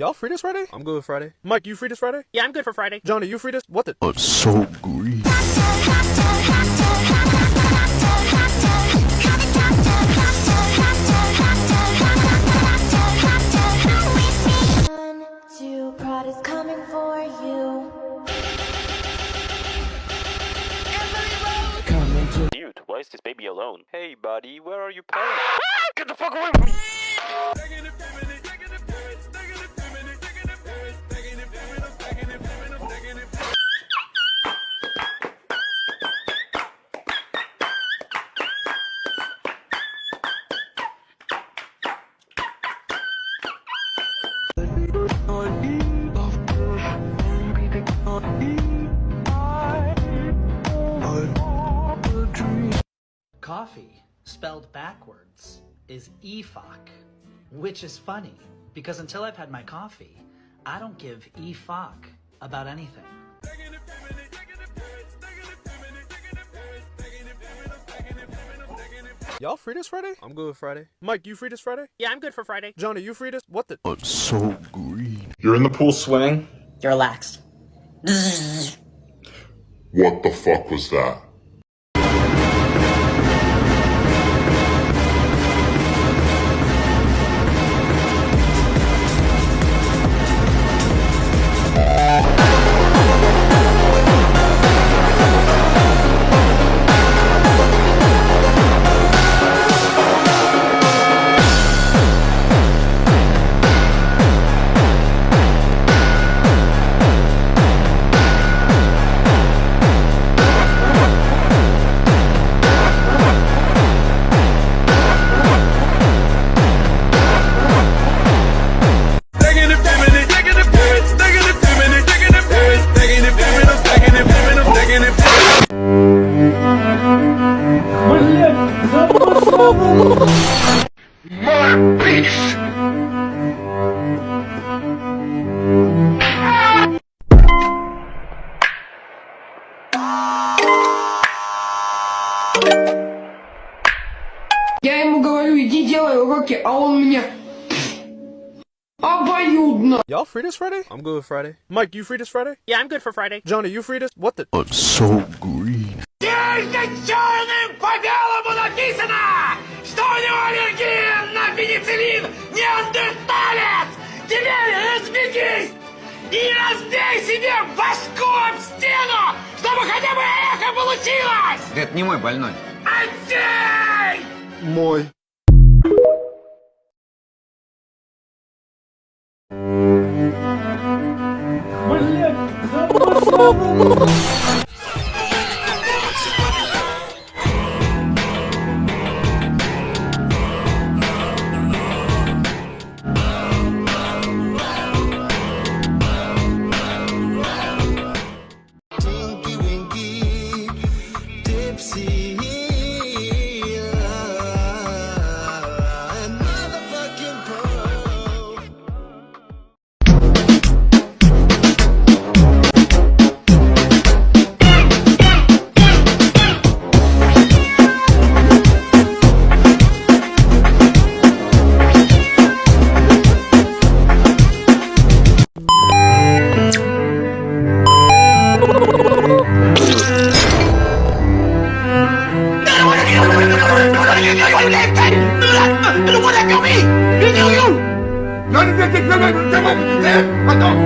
Y'all free this Friday? I'm good with Friday. Mike, you free this Friday? Yeah, I'm good for Friday. Johnny, you free this? What the? I'm so green. Prada's coming for you. Dude, why is this baby alone? Hey buddy, where are you playing? Get the fuck away from me! Coffee, spelled backwards, is EFOC, which is funny, because until I've had my coffee, I don't give EFOC about anything. Y'all free this Friday? I'm good with Friday. Mike, you free this Friday? Yeah, I'm good for Friday. Johnny, you free this? What the? I'm so green. You're in the pool swimming? You're relaxed. What the fuck was that? Я ему говорю, иди делай уроки, а он мне обоюдно. Y'all free this Friday? I'm good with Friday. Mike, you free this Friday? Yeah, I'm good for Friday. Johnny, you free this? What the? I'm so green. Черным по белому написано, что у него аллергия на пенициллин, неандерталец! Теперь разбегись и разбей себе башку об стену, чтобы хотя бы эхо получилось! Это не мой больной. Отдей! Мой. No,